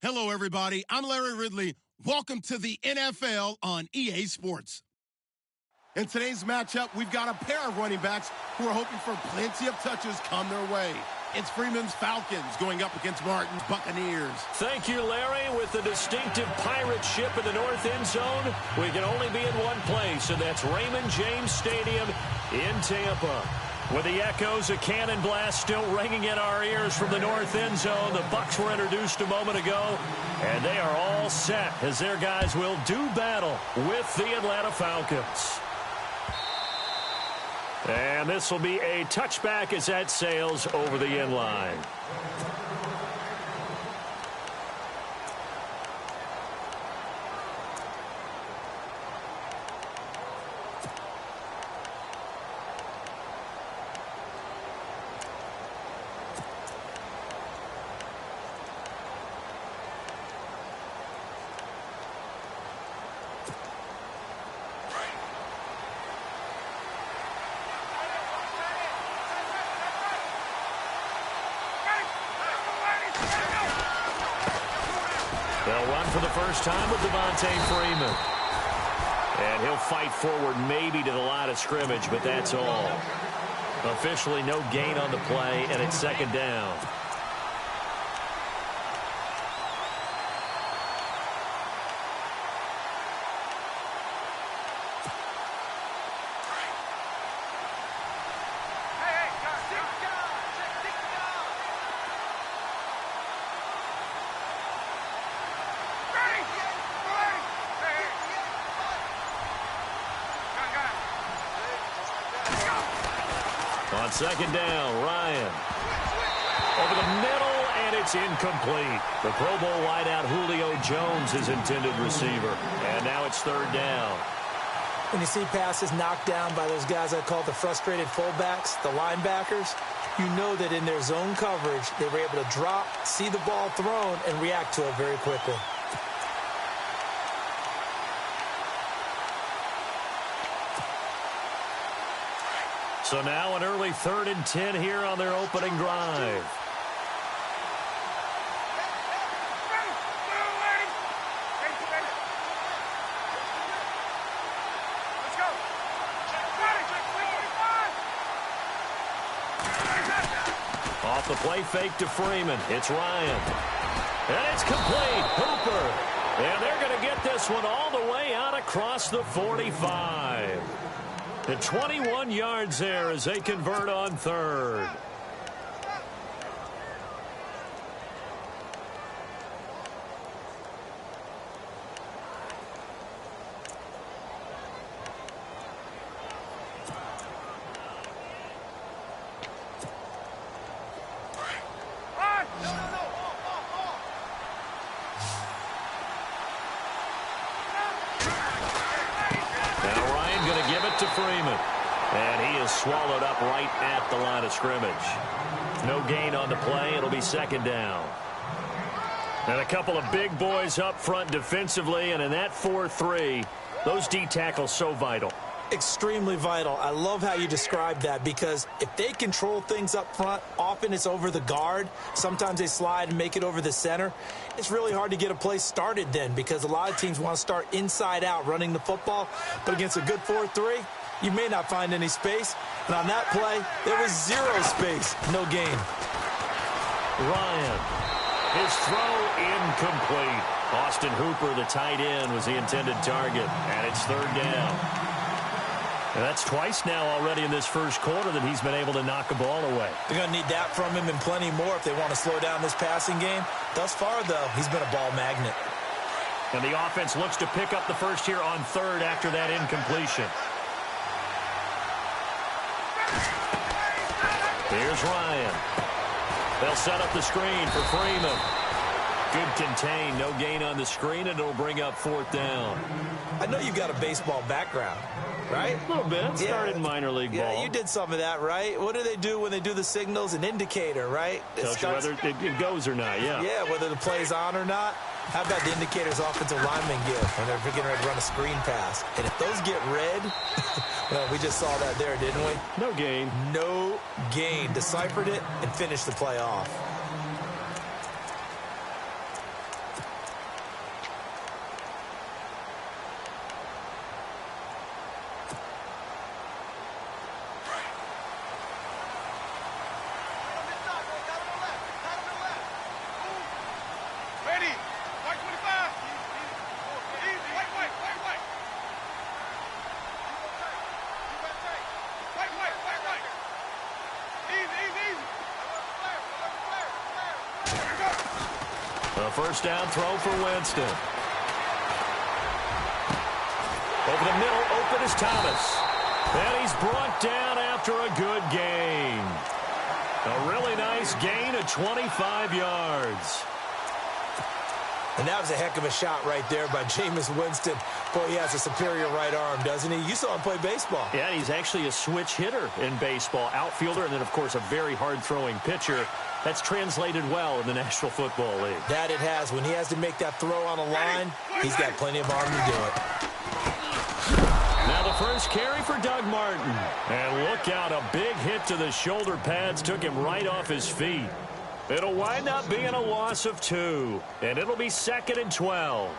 Hello, everybody. I'm Larry Ridley. Welcome to the NFL on EA Sports. In today's matchup, we've got a pair of running backs who are hoping for plenty of touches come their way. It's Freeman's Falcons going up against Martin's Buccaneers. Thank you, Larry. With the distinctive pirate ship in the north end zone, we can only be in one place, and that's Raymond James Stadium in Tampa. With the echoes of cannon blast still ringing in our ears from the north end zone, the Bucs were introduced a moment ago, and they are all set as their guys will do battle with the Atlanta Falcons. And this will be a touchback as that sails over the end line. They'll run for the first time with Devontae Freeman. And he'll fight forward maybe to the line of scrimmage, but that's all. Officially no gain on the play, and it's second down. On second down, Ryan. Over the middle, and it's incomplete. The Pro Bowl wideout Julio Jones is intended receiver. And now it's third down. When you see passes knocked down by those guys I call the frustrated fullbacks, the linebackers, you know that in their zone coverage, they were able to drop, see the ball thrown, and react to it very quickly. So now an early 3rd and 10 here on their opening drive. Off the play fake to Freeman. It's Ryan. And it's complete. Hooper. And they're going to get this one all the way out across the 45. And 21 yards there as they convert on third. Now Ryan going to give it to Freeman. And he is swallowed up right at the line of scrimmage. No gain on the play. It'll be second down. And a couple of big boys up front defensively. And in that 4-3, those D tackles so vital. Extremely vital. I love how you describe that because if they control things up front, often it's over the guard. Sometimes they slide and make it over the center. It's really hard to get a play started then because a lot of teams want to start inside out running the football. But against a good 4-3, you may not find any space. And on that play, there was zero space. No gain. Ryan. His throw incomplete. Austin Hooper, the tight end, was the intended target. And it's third down. And that's twice now already in this first quarter that he's been able to knock a ball away. They're going to need that from him and plenty more if they want to slow down this passing game. Thus far, though, he's been a ball magnet. And the offense looks to pick up the first here on third after that incompletion. Here's Ryan. They'll set up the screen for Freeman. Good contain, no gain on the screen, and it'll bring up fourth down. I know you've got a baseball background, right? A little bit. Started minor league ball. Yeah, you did some of that, right? What do they do when they do the signals? An indicator, right? Tells you whether it goes or not, yeah. Yeah, whether the play's on or not. How about the indicators offensive linemen give when they're getting ready to run a screen pass? And if those get red, well, we just saw that there, didn't we? No gain. No gain. Deciphered it and finished the play off. A first down throw for Winston. Over the middle, open is Thomas. And he's brought down after a good gain. A really nice gain of 25 yards. And that was a heck of a shot right there by Jameis Winston. Boy, he has a superior right arm, doesn't he? You saw him play baseball. Yeah, he's actually a switch hitter in baseball. Outfielder, and then, of course, a very hard-throwing pitcher. That's translated well in the National Football League. That it has. When he has to make that throw on a line, he's got plenty of arm to do it. Now the first carry for Doug Martin. And look out, a big hit to the shoulder pads took him right off his feet. It'll wind up being a loss of 2, and it'll be 2nd and 12.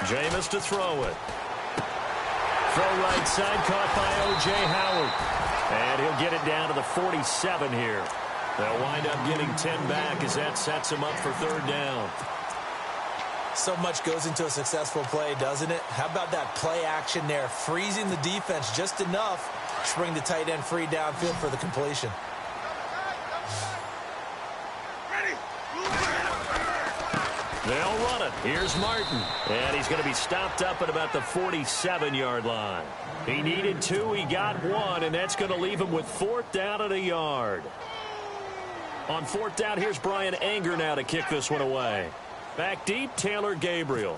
Jameis to throw it. Throw right side, caught by O.J. Howard. And he'll get it down to the 47 here. They'll wind up getting 10 back as that sets him up for 3rd down. So much goes into a successful play, doesn't it? How about that play action there? Freezing the defense just enough to bring the tight end free downfield for the completion. They'll run it. Here's Martin. And he's going to be stopped up at about the 47-yard line. He needed 2. He got 1, and that's going to leave him with 4th down at a yard. On 4th down, here's Brian Anger now to kick this one away. Back deep, Taylor Gabriel.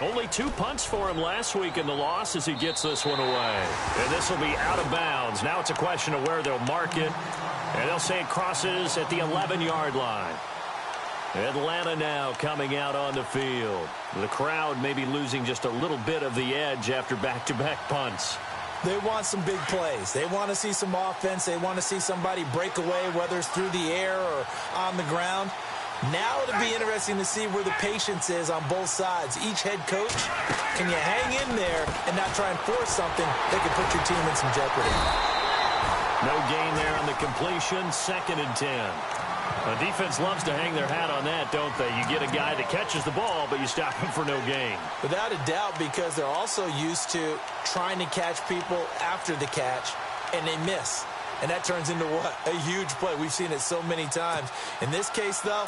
Only 2 punts for him last week in the loss as he gets this one away. And this will be out of bounds. Now it's a question of where they'll mark it. And they'll say it crosses at the 11-yard line. Atlanta now coming out on the field. The crowd may be losing just a little bit of the edge after back-to-back punts. They want some big plays. They want to see some offense. They want to see somebody break away, whether it's through the air or on the ground. Now it'll be interesting to see where the patience is on both sides. Each head coach, can you hang in there and not try and force something that could put your team in some jeopardy? No gain there on the completion, 2nd and 10. The defense loves to hang their hat on that, don't they? You get a guy that catches the ball, but you stop him for no gain. Without a doubt, because they're also used to trying to catch people after the catch, and they miss. And that turns into what? A huge play. We've seen it so many times. In this case, though,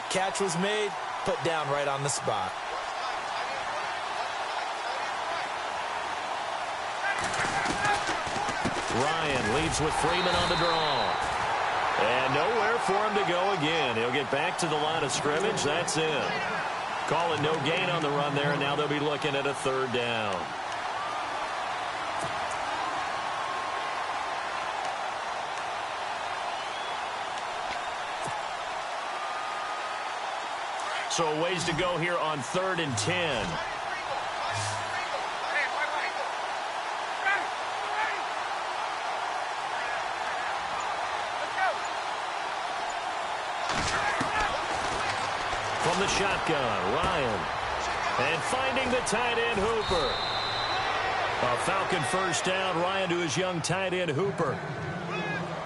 catch was made, put down right on the spot. Ryan leads with Freeman on the draw. And nowhere for him to go again. He'll get back to the line of scrimmage. That's it. Call it no gain on the run there, and now they'll be looking at a 3rd down. So a ways to go here on 3rd and 10. From the shotgun, Ryan. And finding the tight end, Hooper. A Falcon first down, Ryan to his young tight end, Hooper.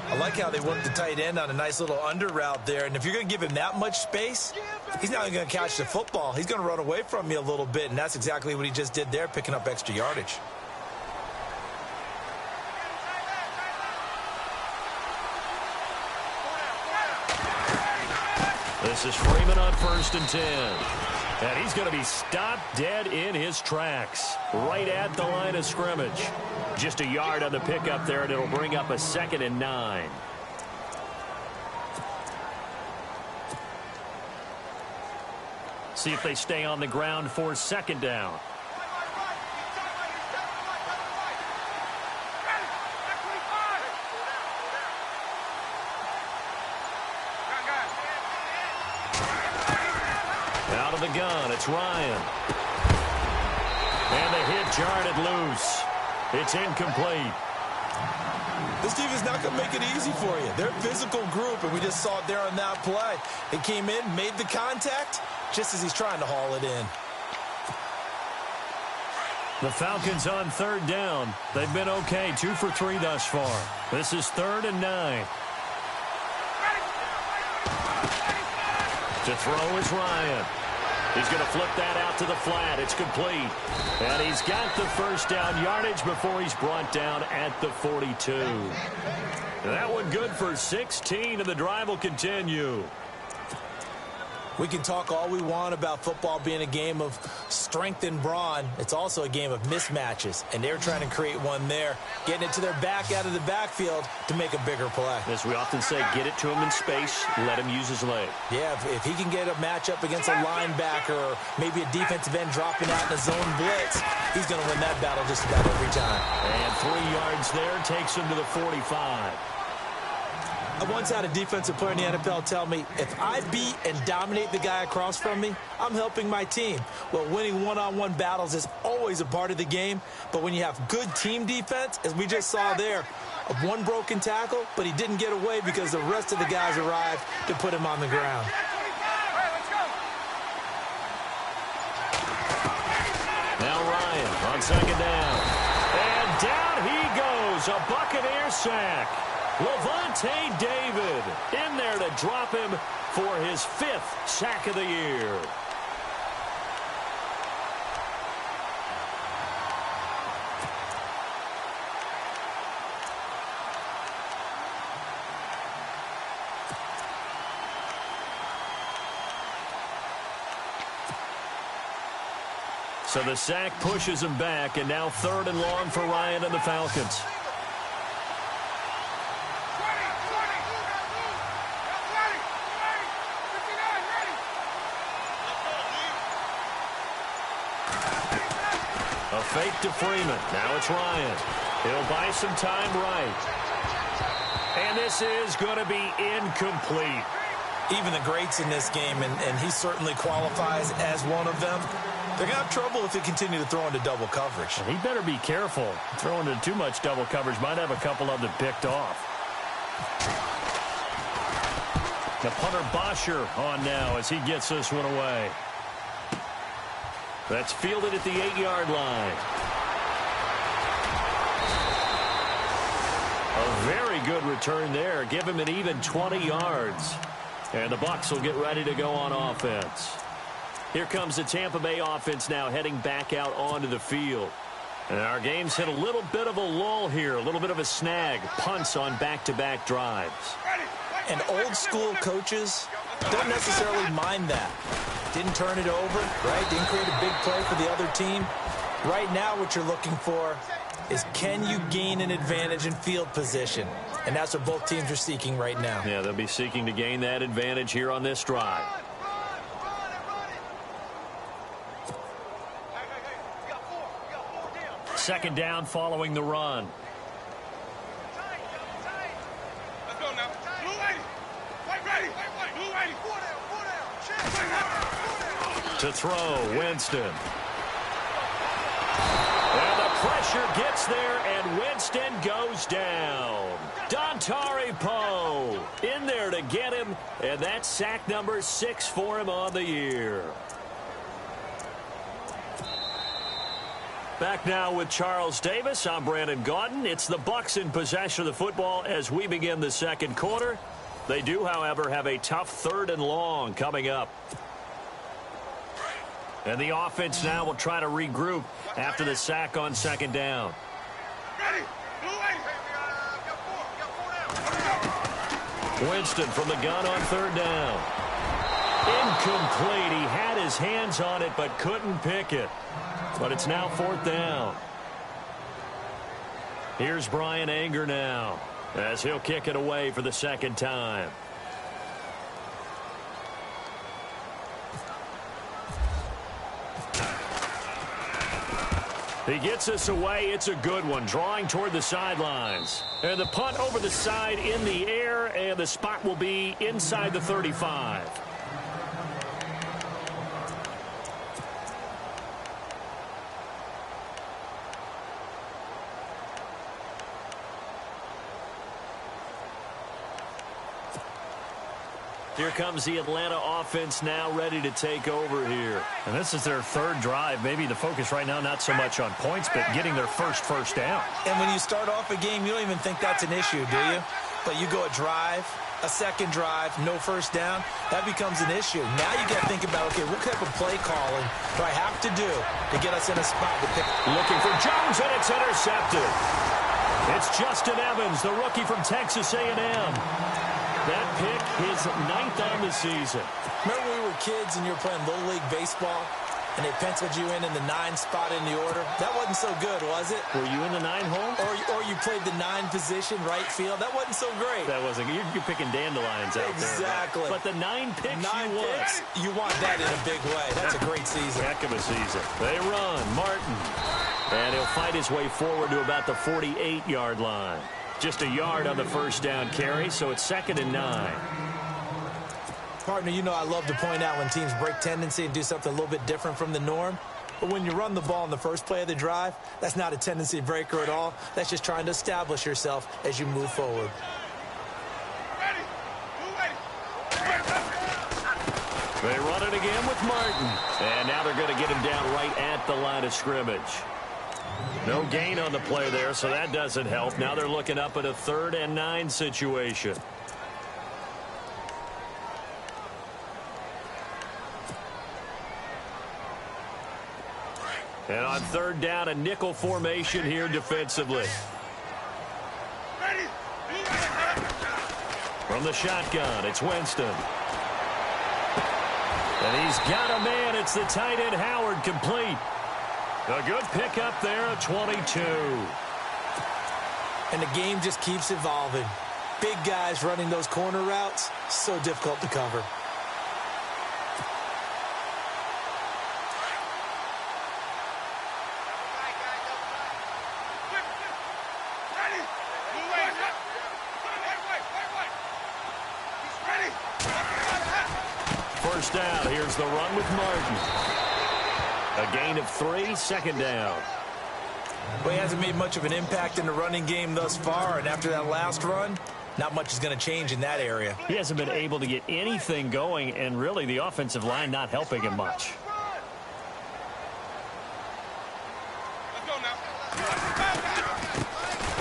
I like how they work the tight end on a nice little under route there. And if you're going to give him that much space, he's not going to catch the football. He's going to run away from you a little bit, and that's exactly what he just did there, picking up extra yardage. This is Freeman on 1st and 10. And he's going to be stopped dead in his tracks, right at the line of scrimmage. Just a yard on the pickup there, and it'll bring up a 2nd and 9. See if they stay on the ground for 2nd down. Out of the gun, it's Ryan. And the hit jarred it loose. It's incomplete. This defense is not going to make it easy for you. They're a physical group, and we just saw it there on that play. They came in, made the contact, just as he's trying to haul it in. The Falcons on 3rd down. They've been okay, 2 for 3 thus far. This is 3rd and 9. To throw is Ryan. He's going to flip that out to the flat. It's complete. And he's got the first down yardage before he's brought down at the 42. That one good for 16, and the drive will continue. We can talk all we want about football being a game of strength and brawn. It's also a game of mismatches, and they're trying to create one there, getting it to their back out of the backfield to make a bigger play. As we often say, get it to him in space, let him use his leg. Yeah, if he can get a matchup against a linebacker or maybe a defensive end dropping out in a zone blitz, he's going to win that battle just about every time. And 3 yards there takes him to the 45. I once had a defensive player in the NFL tell me, if I beat and dominate the guy across from me, I'm helping my team. Well, winning one-on-one battles is always a part of the game, but when you have good team defense, as we just saw there, one broken tackle, but he didn't get away because the rest of the guys arrived to put him on the ground. Now Ryan on 2nd down. And down he goes, a Buccaneer sack. Levante David in there to drop him for his 5th sack of the year. So the sack pushes him back, and now 3rd and long for Ryan and the Falcons. A fake to Freeman. Now it's Ryan. He'll buy some time right. And this is going to be incomplete. Even the greats in this game, and he certainly qualifies as one of them, they're going to have trouble if they continue to throw into double coverage. He better be careful. Throwing into too much double coverage might have a couple of them picked off. The punter Bosher on now as he gets this one away. That's fielded at the 8-yard line. A very good return there. Give him an even 20 yards. And the Bucs will get ready to go on offense. Here comes the Tampa Bay offense now heading back out onto the field. And our game's hit a little bit of a lull here, a little bit of a snag. Punts on back-to-back drives. And old-school coaches don't necessarily mind that. Didn't turn it over, right? Didn't create a big play for the other team. Right now what you're looking for is, can you gain an advantage in field position? And that's what both teams are seeking right now. Yeah, they'll be seeking to gain that advantage here on this drive. Second down following the run. Let's go now. Blue 80. White ready. Blue 80. To throw, Winston. And the pressure gets there, and Winston goes down. Dontari Poe in there to get him, and that's sack number 6 for him on the year. Back now with Charles Davis. I'm Brandon Gaudin. It's the Bucs in possession of the football as we begin the second quarter. They do, however, have a tough 3rd and long coming up. And the offense now will try to regroup after the sack on 2nd down. Ready. Winston from the gun on 3rd down. Incomplete. He had his hands on it but couldn't pick it. But it's now 4th down. Here's Brian Anger now as he'll kick it away for the 2nd time. He gets us away. It's a good one. Drawing toward the sidelines. And the punt over the side in the air, and the spot will be inside the 35. Here comes the Atlanta offense now ready to take over here. And this is their third drive. Maybe the focus right now not so much on points, but getting their first down. And when you start off a game, you don't even think that's an issue, do you? But you go a drive, a second drive, no first down, that becomes an issue. Now you got to think about, okay, what type of play calling do I have to do to get us in a spot to pick? Looking for Jones, and it's intercepted. It's Justin Evans, the rookie from Texas A&M. That pick, his 9th on the season. Remember when we were kids and you were playing Little League Baseball and they penciled you in the 9 spot in the order? That wasn't so good, was it? Were you in the 9 hole? Or you played the 9 position, right field? That wasn't so great. That wasn't. You're picking dandelions out there. Exactly. But the 9 picks you want that in a big way. That's a great season. Heck of a season. They run. Martin. And he'll fight his way forward to about the 48-yard line. Just a yard on the first down carry, so it's 2nd and 9. Partner, you know I love to point out when teams break tendency and do something a little bit different from the norm. But when you run the ball in the first play of the drive, that's not a tendency breaker at all. That's just trying to establish yourself as you move forward. They run it again with Martin. And now they're going to get him down right at the line of scrimmage. No gain on the play there, so that doesn't help. Now they're looking up at a 3rd and 9 situation. And on 3rd down, a nickel formation here defensively. From the shotgun, it's Winston. And he's got a man. It's the tight end, Howard, complete. A good pickup there, a 22. And the game just keeps evolving. Big guys running those corner routes, so difficult to cover. First down, here's the run with Martin. A gain of 3, 2nd down. Well, he hasn't made much of an impact in the running game thus far, and after that last run, not much is going to change in that area. He hasn't been able to get anything going, and really the offensive line not helping him much.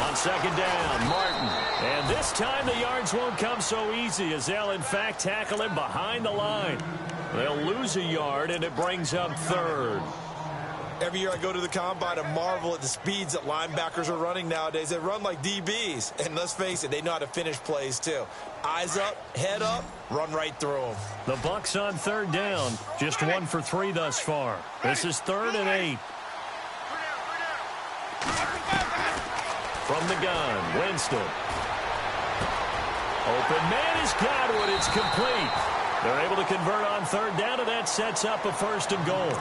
On 2nd down, Martin. And this time the yards won't come so easy as they'll, in fact, tackle him behind the line. They'll lose a yard, and it brings up 3rd. Every year I go to the combine and marvel at the speeds that linebackers are running nowadays. They run like DBs. And let's face it, they know how to finish plays, too. Eyes up, head up, run right through them. The Bucs on 3rd down. Just 1 for 3 thus far. This is 3rd and 8. From the gun, Winston. Open man is Godwin. It's complete. They're able to convert on 3rd down, and that sets up a 1st and goal.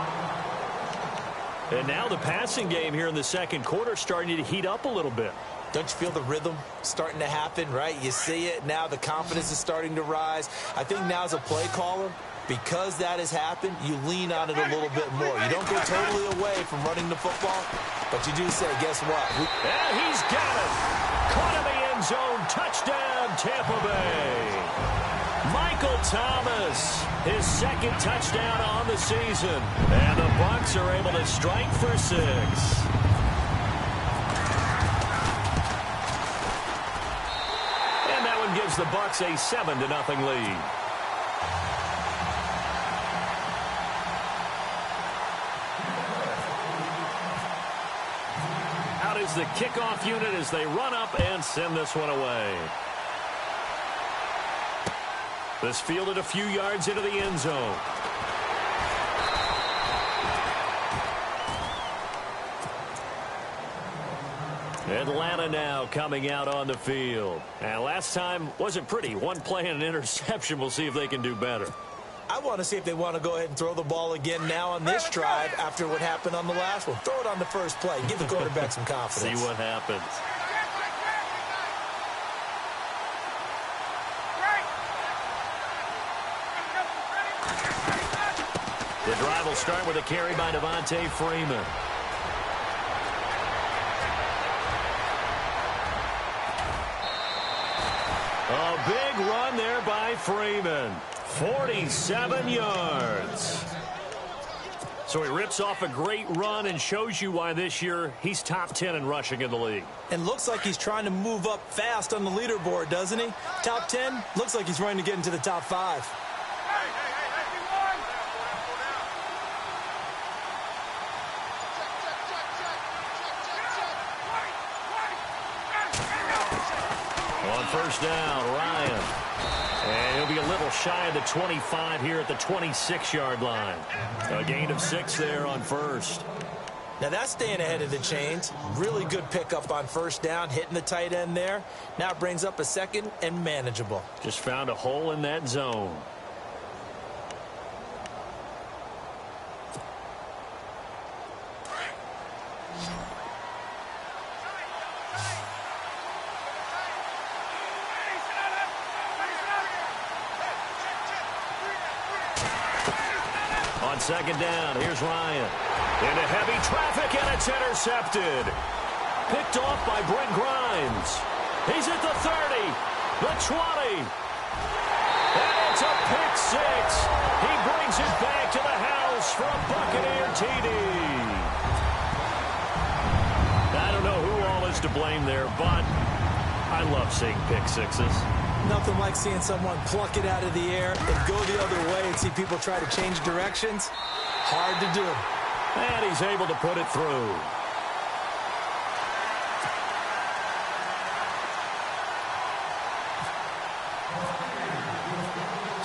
And now the passing game here in the 2nd quarter starting to heat up a little bit. Don't you feel the rhythm starting to happen, right? You see it now. The confidence is starting to rise. I think now as a play caller, because that has happened, you lean on it a little bit more. You don't go totally away from running the football, but you do say, guess what? And he's got it. Caught in the end zone. Touchdown, Tampa Bay. Michael Thomas, his 2nd touchdown on the season. And the Bucs are able to strike for 6. And that one gives the Bucs a 7-0 lead. Out is the kickoff unit as they run up and send this one away. This fielded a few yards into the end zone. Atlanta now coming out on the field. And last time wasn't pretty. 1 play and an interception. We'll see if they can do better. I want to see if they want to go ahead and throw the ball again now on this drive after what happened on the last one. Throw it on the first play. Give the quarterback some confidence. See what happens. The drive will start with a carry by Devontae Freeman. A big run there by Freeman. 47 yards. So he rips off a great run and shows you why this year he's top 10 in rushing in the league. And looks like he's trying to move up fast on the leaderboard, doesn't he? Top 10, looks like he's running to get into the top 5. On first down, Ryan. And he'll be a little shy of the 25 here at the 26-yard line. A gain of 6 there on first. Now that's staying ahead of the chains. Really good pickup on first down, hitting the tight end there. Now it brings up a second and manageable. Just found a hole in that zone. On second down, here's Ryan. Into heavy traffic, and it's intercepted. Picked off by Brent Grimes. He's at the 30, the 20. And it's a pick 6. He brings it back to the house for a Buccaneer TD. I don't know who all is to blame there, but I love seeing pick 6s. Nothing like seeing someone pluck it out of the air and go the other way and see people try to change directions. Hard to do. And he's able to put it through.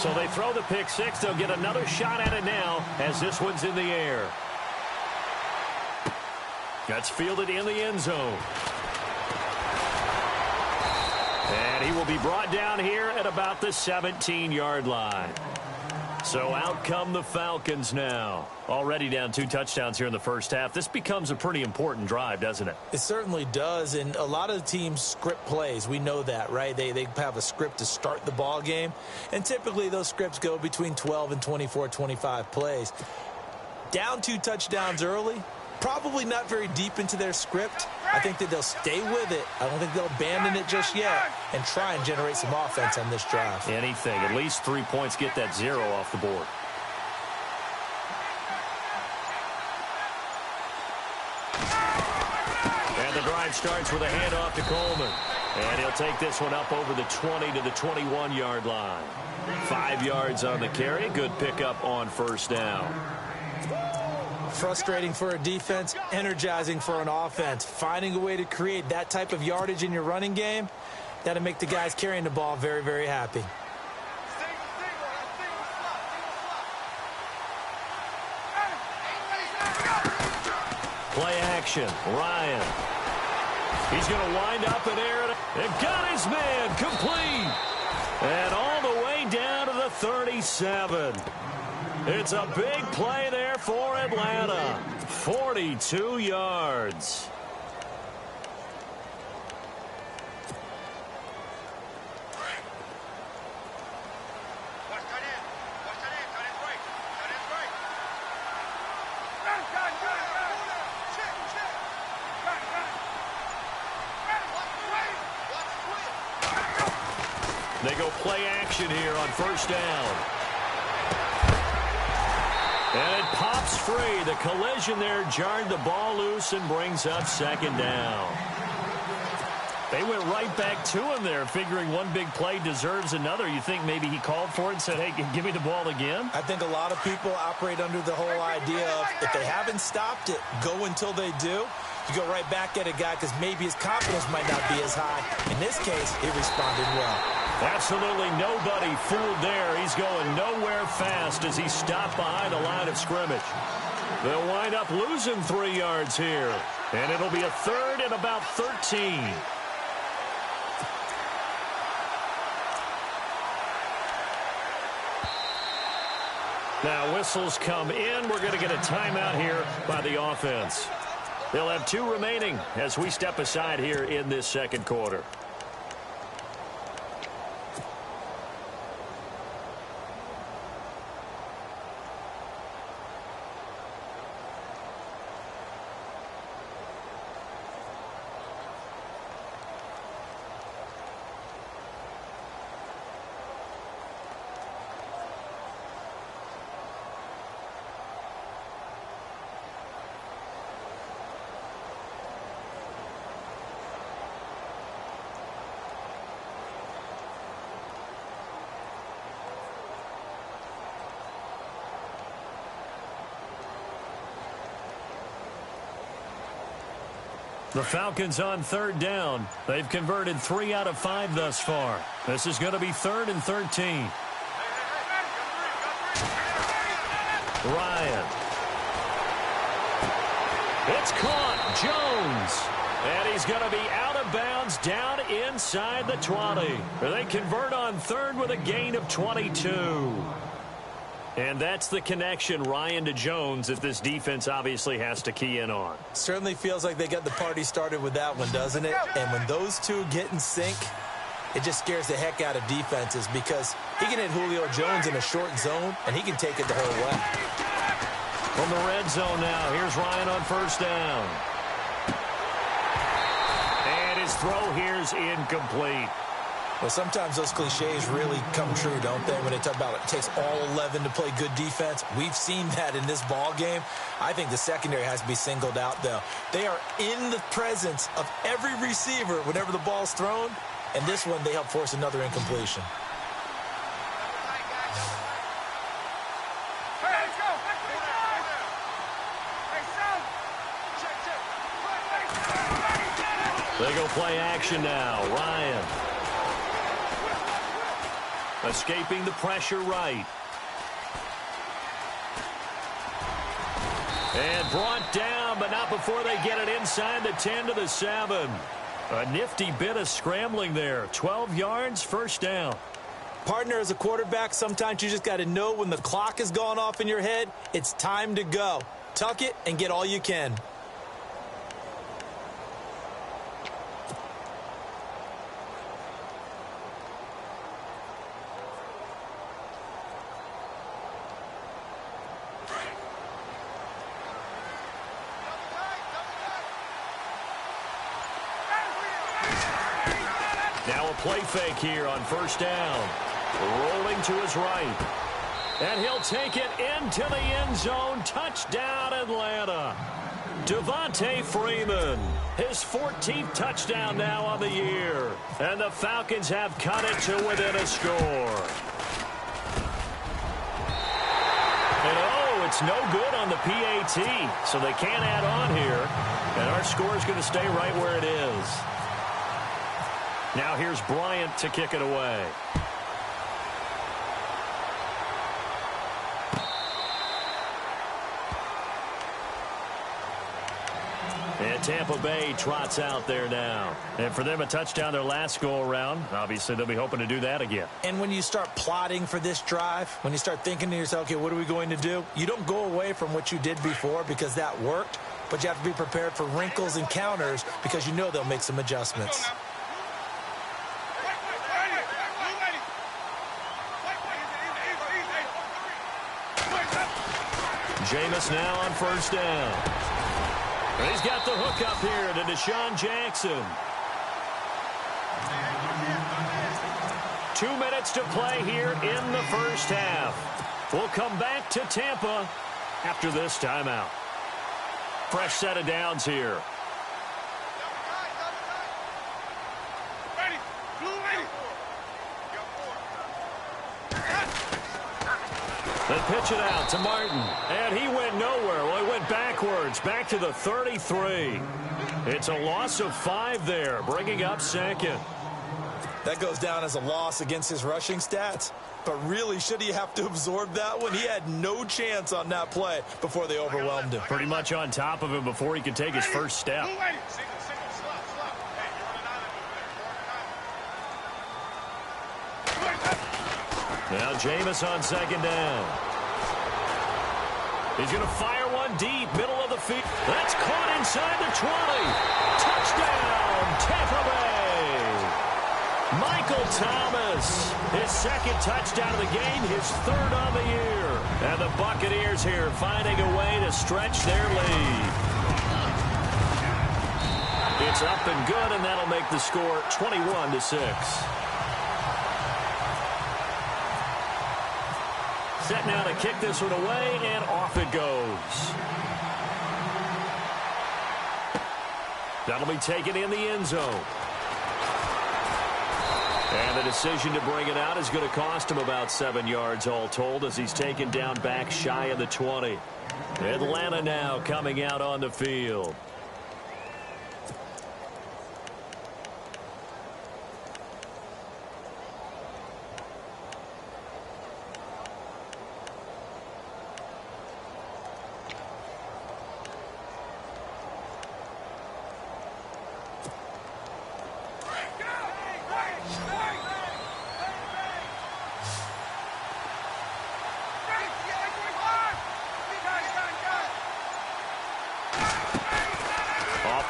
So they throw the pick 6. They'll get another shot at it now as this one's in the air. That's fielded in the end zone. And he will be brought down here at about the 17-yard line. So out come the Falcons now. Already down 2 touchdowns here in the first half. This becomes a pretty important drive, doesn't it? It certainly does, and a lot of the teams script plays. We know that, right? They have a script to start the ball game, and typically those scripts go between 12 and 24, 25 plays. Down 2 touchdowns early, probably not very deep into their script. I think that they'll stay with it. I don't think they'll abandon it just yet and try and generate some offense on this drive. Anything. At least 3 points, get that 0 off the board. And the drive starts with a handoff to Coleman. And he'll take this one up over the 20 to the 21-yard line. 5 yards on the carry. Good pickup on first down. Frustrating for a defense, energizing for an offense. Finding a way to create that type of yardage in your running game, that'll make the guys carrying the ball very, very happy. Play action. Ryan. He's going to wind up in air and got his man complete. And all the way down to the 37. It's a big play there for Atlanta. 42 yards. They go play action here on first down. And it pops free. The collision there jarred the ball loose and brings up second down. They went right back to him there, figuring one big play deserves another. You think maybe he called for it and said, hey, give me the ball again? I think a lot of people operate under the whole idea of if they haven't stopped it, go until they do. You go right back at a guy because maybe his confidence might not be as high. In this case, he responded well. Absolutely nobody fooled there. He's going nowhere fast as he stopped behind the line of scrimmage. They'll wind up losing 3 yards here. And it'll be a third and about 13. Now whistles come in. We're going to get a timeout here by the offense. They'll have 2 remaining as we step aside here in this second quarter. The Falcons on third down. They've converted 3 out of 5 thus far. This is going to be 3rd and 13. Ryan. It's caught. Jones. And he's going to be out of bounds down inside the 20. They convert on 3rd with a gain of 22. And that's the connection, Ryan, to Jones, that this defense obviously has to key in on. Certainly feels like they got the party started with that one, doesn't it? And when those two get in sync, it just scares the heck out of defenses because he can hit Julio Jones in a short zone, and he can take it the whole way. From the red zone now, here's Ryan on 1st down. And his throw here's incomplete. Well, sometimes those cliches really come true, don't they, when they talk about it takes all 11 to play good defense. We've seen that in this ball game. I think the secondary has to be singled out, though. They are in the presence of every receiver whenever the ball's thrown, and this one they help force another incompletion. They go play action now. Ryan. Escaping the pressure right. And brought down, but not before they get it inside the 10 to the 7. A nifty bit of scrambling there. 12 yards, 1st down. Partner, as a quarterback, sometimes you just got to know when the clock has gone off in your head, it's time to go. Tuck it and get all you can. Now a play fake here on 1st down. Rolling to his right. And he'll take it into the end zone. Touchdown, Atlanta. Devontae Freeman. His 14th touchdown now on the year. And the Falcons have cut it to within a score. And oh, it's no good on the PAT. So they can't add on here. And our score is going to stay right where it is. Now here's Bryant to kick it away. And Tampa Bay trots out there now. And for them, a touchdown their last go-around. Obviously, they'll be hoping to do that again. And when you start plotting for this drive, when you start thinking to yourself, okay, what are we going to do? You don't go away from what you did before because that worked, but you have to be prepared for wrinkles and counters because you know they'll make some adjustments. Jameis now on 1st down. And he's got the hook up here to Deshaun Jackson. 2 minutes to play here in the 1st half. We'll come back to Tampa after this timeout. Fresh set of downs here. They pitch it out to Martin, and he went nowhere. Well, he went backwards, back to the 33. It's a loss of 5 there, bringing up 2nd. That goes down as a loss against his rushing stats, but really, should he have to absorb that one? He had no chance on that play before they overwhelmed him. Pretty much on top of him before he could take his first step. Now Jameis on 2nd down. He's going to fire one deep, middle of the field. That's caught inside the 20. Touchdown, Tampa Bay. Michael Thomas, his 2nd touchdown of the game, his 3rd on the year. And the Buccaneers here finding a way to stretch their lead. It's up and good, and that'll make the score 21-6. Set now to kick this one away, and off it goes. That'll be taken in the end zone. And the decision to bring it out is going to cost him about 7 yards all told as he's taken down back shy of the 20. Atlanta now coming out on the field.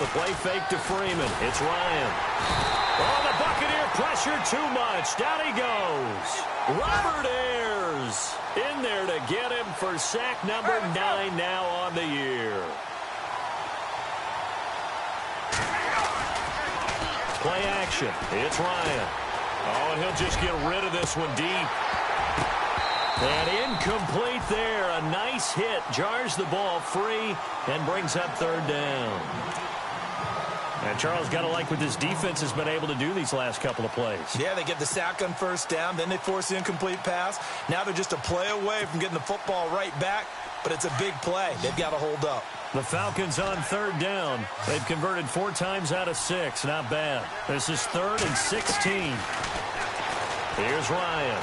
The play fake to Freeman. It's Ryan. Oh, the Buccaneer pressure too much. Down he goes. Robert Ayers in there to get him for sack number 9 now on the year. Play action. It's Ryan. Oh, and he'll just get rid of this one deep. And incomplete there. A nice hit. Jars the ball free and brings up 3rd down. And Charles, got to like what this defense has been able to do these last couple of plays. Yeah, they get the sack on 1st down. Then they force the incomplete pass. Now they're just a play away from getting the football right back. But it's a big play. They've got to hold up. The Falcons on 3rd down. They've converted 4 times out of 6. Not bad. This is 3rd and 16. Here's Ryan.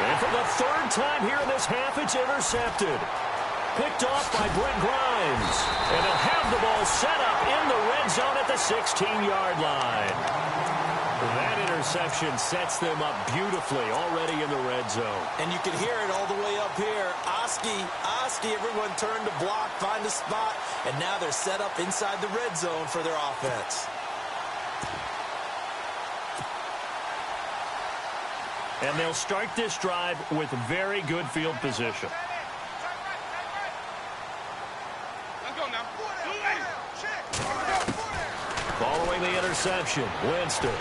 And for the 3rd time here in this half, it's intercepted. Picked off by Brent Grimes. And they'll have the ball set up in the red zone at the 16-yard line. That interception sets them up beautifully already in the red zone. And you can hear it all the way up here. Oski, everyone turned to block, find a spot, and now they're set up inside the red zone for their offense. And they'll start this drive with very good field position. Let's go now. Following the interception, Winston.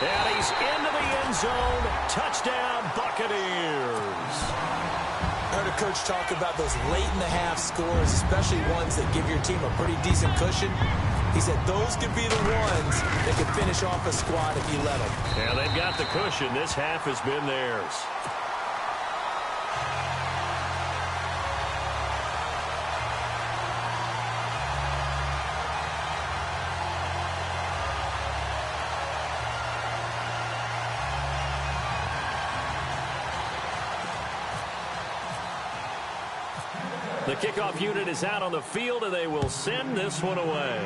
And he's into the end zone. Touchdown, Buccaneers. I heard a coach talk about those late-in-the-half scores, especially ones that give your team a pretty decent cushion. He said those could be the ones that could finish off a squad if you let them. Yeah, they've got the cushion. This half has been theirs. The kickoff unit is out on the field, and they will send this one away.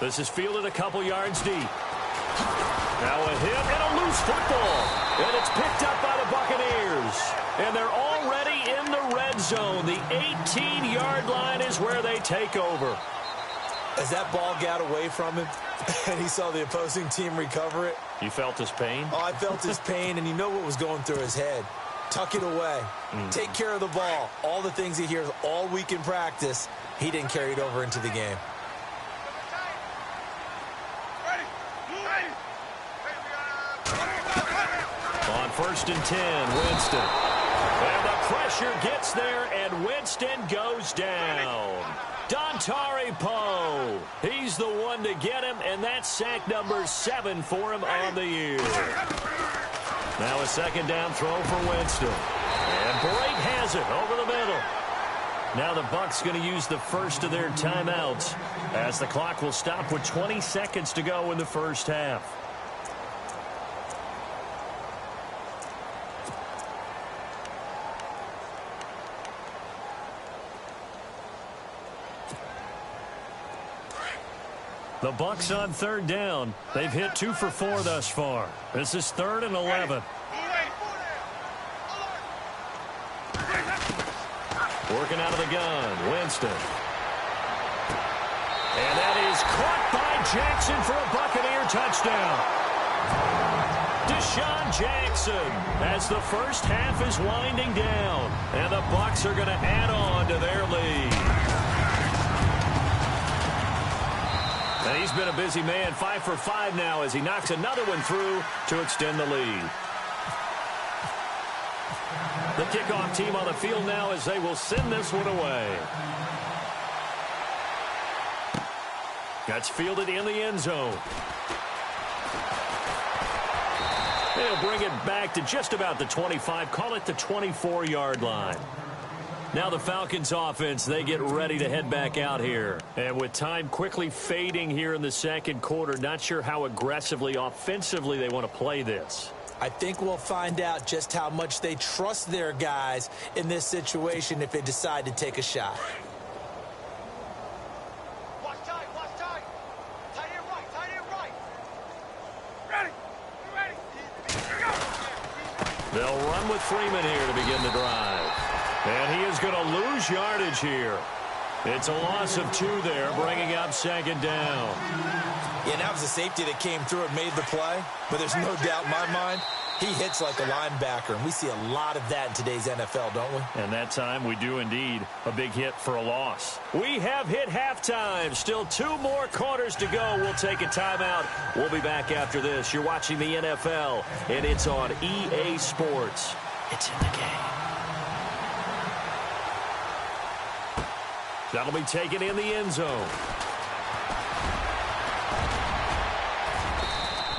This is fielded a couple yards deep. Now a hit and a loose football. And it's picked up by the Buccaneers. And they're already in the red zone. The 18-yard line is where they take over. As that ball got away from him, and he saw the opposing team recover it. You felt his pain? Oh, I felt his pain, and you know what was going through his head. Tuck it away. Take care of the ball. All the things he hears all week in practice, he didn't carry it over into the game. On 1st and 10, Winston. And the pressure gets there, and Winston goes down. Dontari Poe. He's the one to get him, and that's sack number 7 for him on the year. Now a 2nd down throw for Winston. And Brate has it over the middle. Now the Bucs going to use the first of their timeouts as the clock will stop with 20 seconds to go in the first half. The Bucs on 3rd down. They've hit 2 for 4 thus far. This is 3rd and 11. Working out of the gun, Winston. And that is caught by Jackson for a Buccaneer touchdown. Deshaun Jackson as the first half is winding down. And the Bucs are going to add on to their lead. And he's been a busy man, 5 for 5 now as he knocks another one through to extend the lead. The kickoff team on the field now as they will send this one away. That's fielded in the end zone. They'll bring it back to just about the 25, call it the 24-yard line. Now the Falcons offense, they get ready to head back out here. And with time quickly fading here in the second quarter, not sure how aggressively, offensively they want to play this. I think we'll find out just how much they trust their guys in this situation if they decide to take a shot. Watch tight, watch tight. Tight end right, tight end right. Ready, ready. Here we go. They'll run with Freeman here to begin the drive. And he is going to lose yardage here. It's a loss of 2 there, bringing up second down. Yeah, that was the safety that came through and made the play. But there's no doubt in my mind, he hits like a linebacker. And we see a lot of that in today's NFL, don't we? And that time we do indeed. A big hit for a loss. We have hit halftime. Still 2 more quarters to go. We'll take a timeout. We'll be back after this. You're watching the NFL, and it's on EA Sports. It's in the game. That'll be taken in the end zone.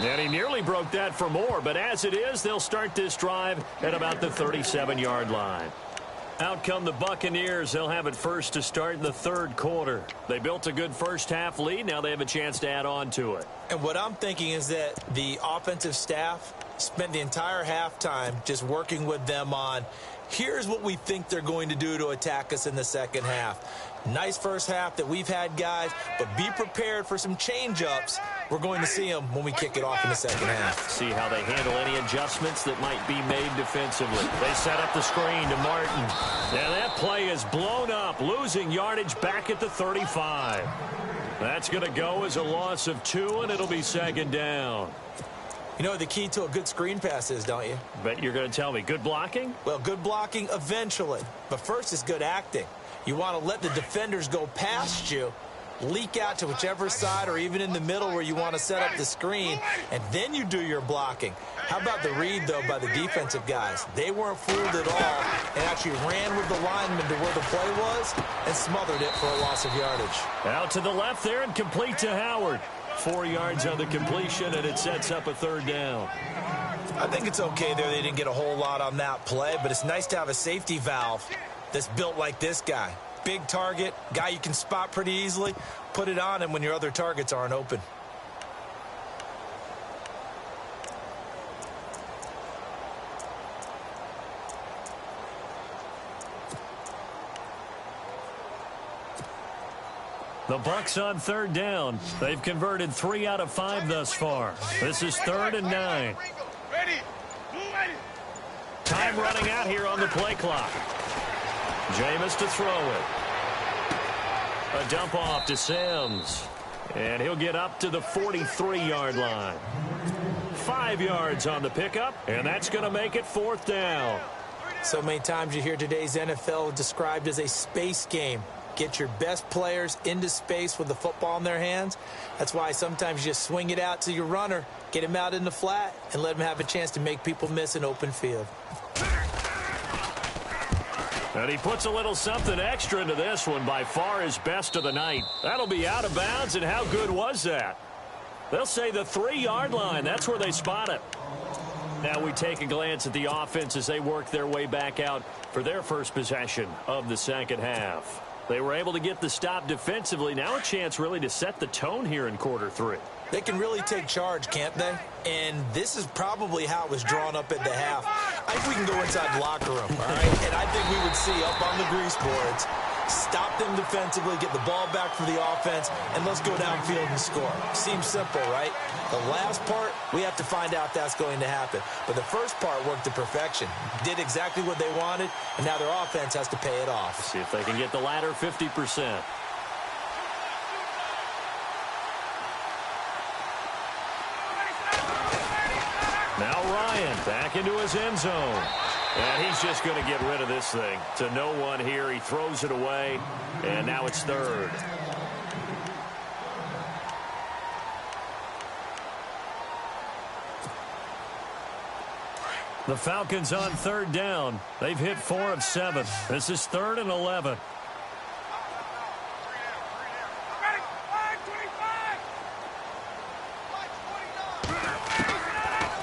And he nearly broke that for more, but as it is, they'll start this drive at about the 37-yard line. Out come the Buccaneers. They'll have it first to start in the third quarter. They built a good first-half lead. Now they have a chance to add on to it. And what I'm thinking is that the offensive staff spent the entire halftime just working with them on, here's what we think they're going to do to attack us in the second half. Nice first half that we've had, guys, but be prepared for some change-ups. We're going to see them when we kick it off in the second half. See how they handle any adjustments that might be made defensively. They set up the screen to Martin. And that play is blown up, losing yardage back at the 35. That's going to go as a loss of 2, and it'll be second down. You know what the key to a good screen pass is, don't you? Bet you're going to tell me. Good blocking? Well, good blocking eventually. But first is good acting. You want to let the defenders go past you, leak out to whichever side or even in the middle where you want to set up the screen, and then you do your blocking. How about the read, though, by the defensive guys? They weren't fooled at all and actually ran with the lineman to where the play was and smothered it for a loss of yardage. Out to the left there and complete to Howard. 4 yards on the completion, and it sets up a third down. I think it's okay there. They didn't get a whole lot on that play, but it's nice to have a safety valve that's built like this guy. Big target, guy you can spot pretty easily. Put it on him when your other targets aren't open. The Bucs on third down. They've converted 3 out of 5 thus far. This is 3rd and 9. Time running out here on the play clock. Jameis to throw it. A dump off to Sims. And he'll get up to the 43-yard line. 5 yards on the pickup, and that's going to make it 4th down. So many times you hear today's NFL described as a space game. Get your best players into space with the football in their hands. That's why sometimes you just swing it out to your runner, get him out in the flat, and let him have a chance to make people miss an open field. And he puts a little something extra into this one, by far his best of the night. That'll be out of bounds, and how good was that? They'll say the 3-yard line. That's where they spot it. Now we take a glance at the offense as they work their way back out for their first possession of the second half. They were able to get the stop defensively. Now a chance really to set the tone here in quarter 3. They can really take charge, can't they? And this is probably how it was drawn up at the half. I think we can go inside the locker room, all right? And I think we would see up on the grease boards, stop them defensively, get the ball back for the offense, and let's go downfield and score. Seems simple, right? The last part, we have to find out that's going to happen. But the first part worked to perfection. Did exactly what they wanted, and now their offense has to pay it off. See if they can get the latter 50%. Now Ryan back into his end zone. And he's just going to get rid of this thing. To no one here. He throws it away. And now it's 3rd. The Falcons on 3rd down. They've hit 4 of 7. This is 3rd and 11.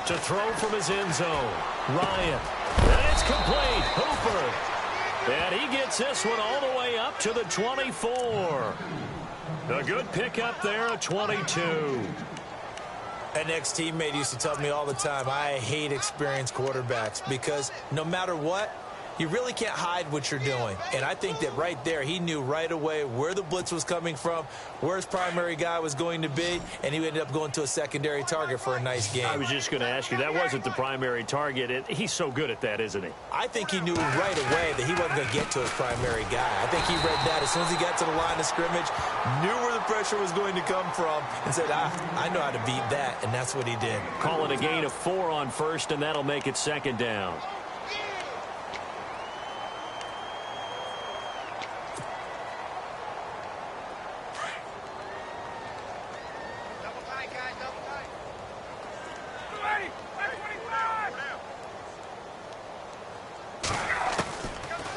To throw from his end zone. Ryan. And it's complete. Hooper. And he gets this one all the way up to the 24. A good pickup there at 22. An ex-teammate used to tell me all the time, I hate experienced quarterbacks because no matter what, you really can't hide what you're doing. And I think that right there, he knew right away where the blitz was coming from, where his primary guy was going to be, and he ended up going to a secondary target for a nice game. I was just going to ask you, that wasn't the primary target. He's so good at that, isn't he? I think he knew right away that he wasn't going to get to his primary guy. I think he read that as soon as he got to the line of scrimmage, knew where the pressure was going to come from, and said, I know how to beat that, and that's what he did. Call it a gain of 4 on first, and that'll make it second down.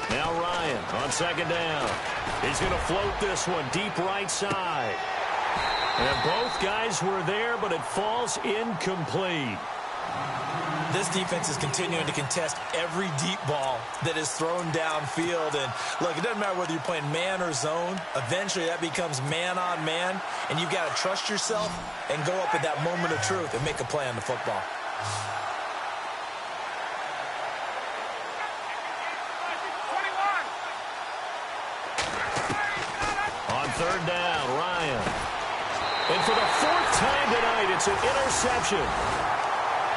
Now Ryan on second down. He's going to float this one deep right side. And both guys were there, but it falls incomplete. This defense is continuing to contest every deep ball that is thrown downfield. And, look, it doesn't matter whether you're playing man or zone. Eventually, that becomes man on man, and you've got to trust yourself and go up at that moment of truth and make a play on the football. On third down, Ryan. And for the 4th time tonight, it's an interception.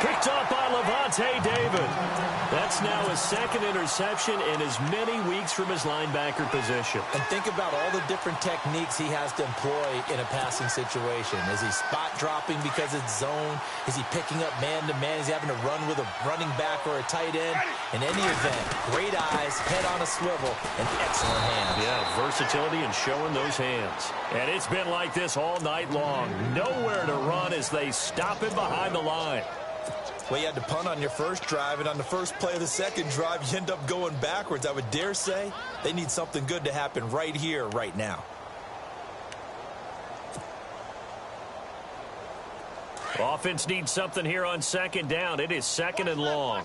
Picked off by Levante David. That's now his 2nd interception in as many weeks from his linebacker position. And think about all the different techniques he has to employ in a passing situation. Is he spot dropping because it's zone? Is he picking up man-to-man? Is he having to run with a running back or a tight end? In any event, great eyes, head on a swivel, and excellent hands. Yeah, versatility and showing those hands. And it's been like this all night long. Nowhere to run as they stop him behind the line. Well, you had to punt on your first drive, and on the first play of the second drive, you end up going backwards. I would dare say they need something good to happen right here, right now. Offense needs something here on second down. It is 2nd and long.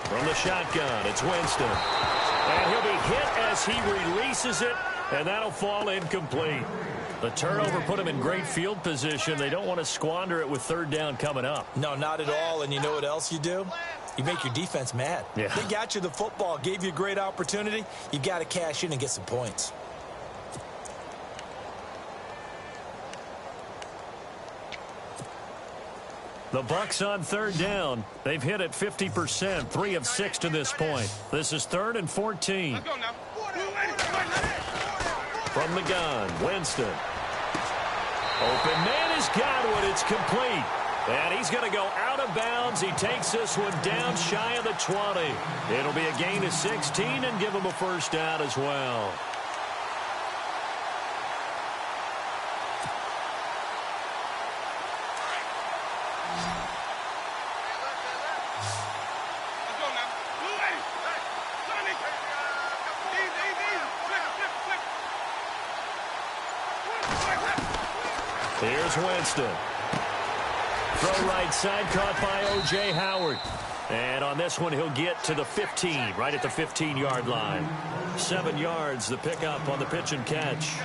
From the shotgun, it's Winston. And he'll be hit as he releases it, and that'll fall incomplete. The turnover put him in great field position. They don't want to squander it with 3rd down coming up. No, not at all. And you know what else you do? You make your defense mad. Yeah. They got you the football, gave you a great opportunity. You got to cash in and get some points. The Bucs on 3rd down. They've hit it 50%, 3 of 6 to this point. This is 3rd and 14. From the gun, Winston. Open man is Godwin. It's complete. And he's going to go out of bounds. He takes this one down shy of the 20. It'll be a gain of 16 and give him a first down as well. Here's Winston. Throw right side, caught by O.J. Howard. And on this one, he'll get to the 15, right at the 15-yard line. 7 yards, the pickup on the pitch and catch.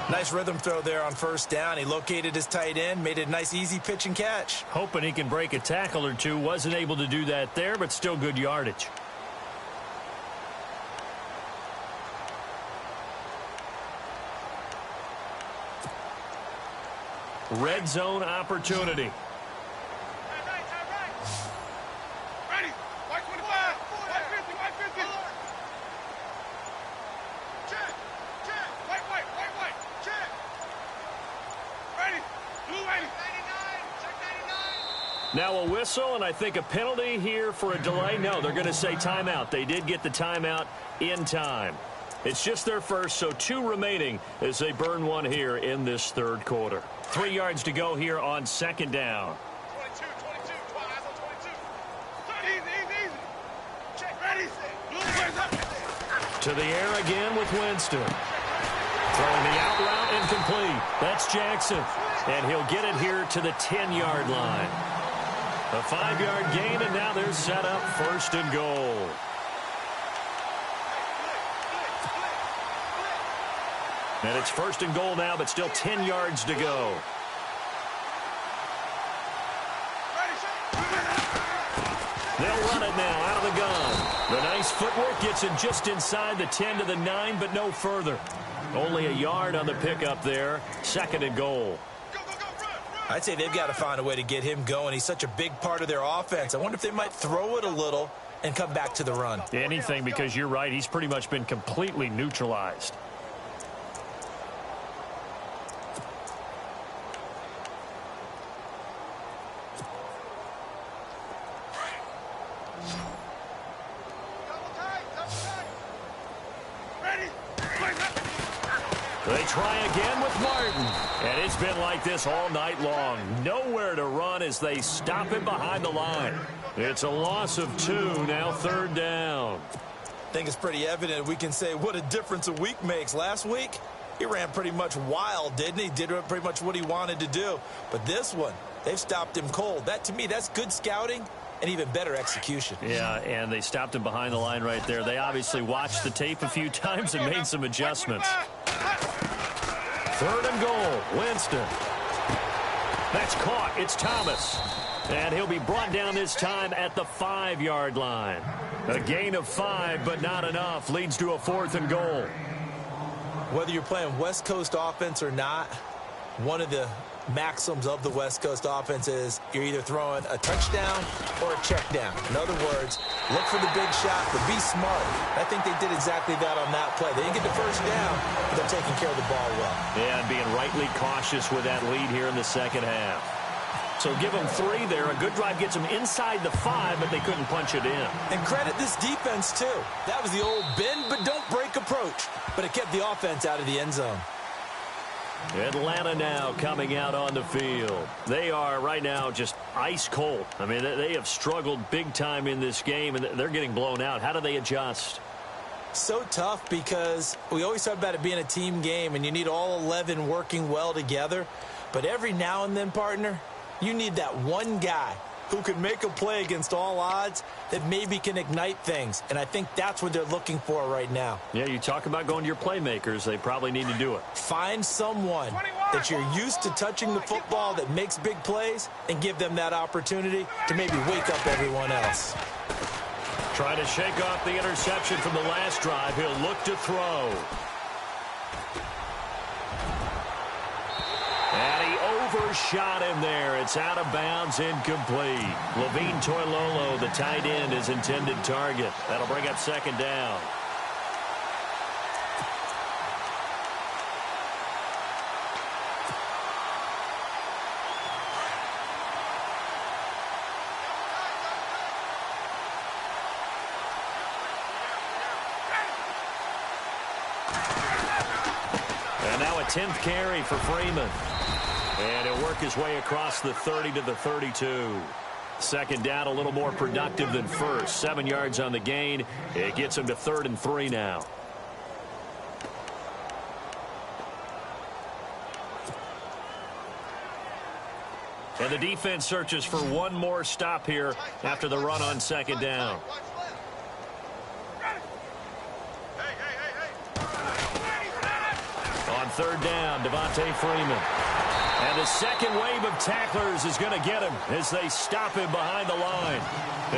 Nice rhythm throw there on first down. He located his tight end, made it a nice, easy pitch and catch. Hoping he can break a tackle or two. Wasn't able to do that there, but still good yardage. Red zone opportunity. Now a whistle, and I think a penalty here for a delay. No, they're going to say timeout. They did get the timeout in time. It's just their first, so 2 remaining as they burn one here in this 3rd quarter. 3 yards to go here on 2nd down. 22, 22, eyes on 22. Easy. Check, ready. To the air again with Winston. Throwing the out route incomplete. That's Jackson. And he'll get it here to the 10-yard line. A 5-yard gain, and now they're set up 1st and goal. And it's 1st and goal now, but still 10 yards to go. They'll run it now out of the gun. The nice footwork gets him just inside the 10 to the 9, but no further. Only a yard on the pickup there. 2nd and goal. I'd say they've got to find a way to get him going. He's such a big part of their offense. I wonder if they might throw it a little and come back to the run. Anything, because you're right. He's pretty much been completely neutralized. They try again with Martin. And it's been like this all night long. Nowhere to run as they stop him behind the line. It's a loss of 2, now 3rd down. I think it's pretty evident we can say what a difference a week makes. Last week, he ran pretty much wild, didn't he? Did pretty much what he wanted to do. But this one, they've stopped him cold. That, to me, that's good scouting and even better execution. Yeah, and they stopped him behind the line right there. They obviously watched the tape a few times and made some adjustments. 3rd and goal, Winston. That's caught. It's Thomas. And he'll be brought down this time at the 5-yard line. A gain of 5, but not enough. Leads to a 4th and goal. Whether you're playing West Coast offense or not, one of the maxims of the West Coast offense is you're either throwing a touchdown or a check down. In other words, look for the big shot, but be smart. I think they did exactly that on that play. They didn't get the first down, but they're taking care of the ball well. Yeah, and being rightly cautious with that lead here in the 2nd half. So give them 3 there. A good drive gets them inside the 5, but they couldn't punch it in. And credit this defense, too. That was the old bend but don't break approach, but it kept the offense out of the end zone. Atlanta now coming out on the field. They are right now just ice cold. I mean, they have struggled big time in this game, and they're getting blown out. How do they adjust? So tough because we always talk about it being a team game, and you need all 11 working well together. But every now and then, partner, you need that one guy who can make a play against all odds that maybe can ignite things. And I think that's what they're looking for right now. Yeah, you talk about going to your playmakers. They probably need to do it. Find someone that you're used to touching the football that makes big plays and give them that opportunity to maybe wake up everyone else. Trying to shake off the interception from the last drive. He'll look to throw. And he overshot him there. It's out of bounds, incomplete. Levine Toilolo, the tight end, his intended target. That'll bring up 2nd down. And now a 10th carry for Freeman. And he'll work his way across the 30 to the 32. 2nd down, a little more productive than first. 7 yards on the gain. It gets him to 3rd and 3 now. And the defense searches for one more stop here after the run on 2nd down. On 3rd down, Devontae Freeman. And the second wave of tacklers is going to get him as they stop him behind the line.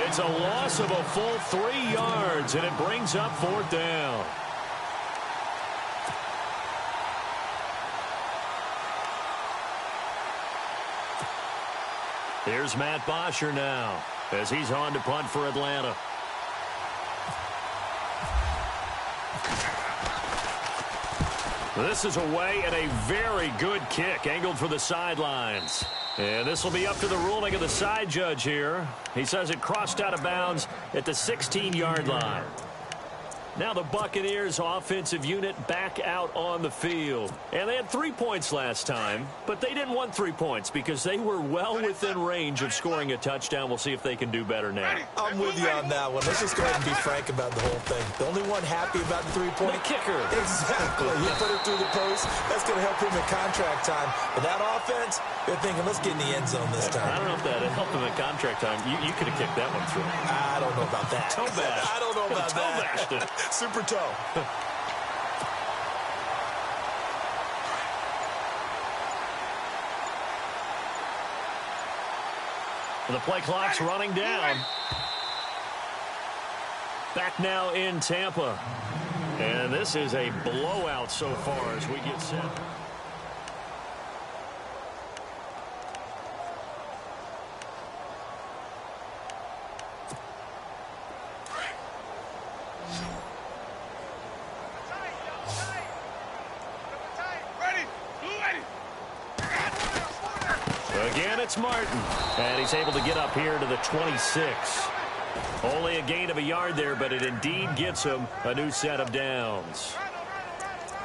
It's a loss of a full 3 yards, and it brings up 4th down. Here's Matt Bosher now as he's on to punt for Atlanta. This is away and a very good kick angled for the sidelines. And this will be up to the ruling of the side judge here. He says it crossed out of bounds at the 16-yard line. Now the Buccaneers offensive unit back out on the field. And they had 3 points last time, but they didn't want 3 points because they were well within range of scoring a touchdown. We'll see if they can do better now. I'm with you on that one. Let's just go ahead and be frank about the whole thing. The only one happy about the 3-point. The kicker. Exactly. You put it through the post. That's going to help him in contract time. But that offense, they're thinking, let's get in the end zone this time. I don't know if that helped him in contract time. You could have kicked that one through. I don't know about that. Toe bash. I don't know about that. Toe bashed it. Super toe. The play clock's running down. Back now in Tampa. And this is a blowout so far as we get set. Again, it's Martin. And he's able to get up here to the 26. Only a gain of a yard there, but it indeed gets him a new set of downs.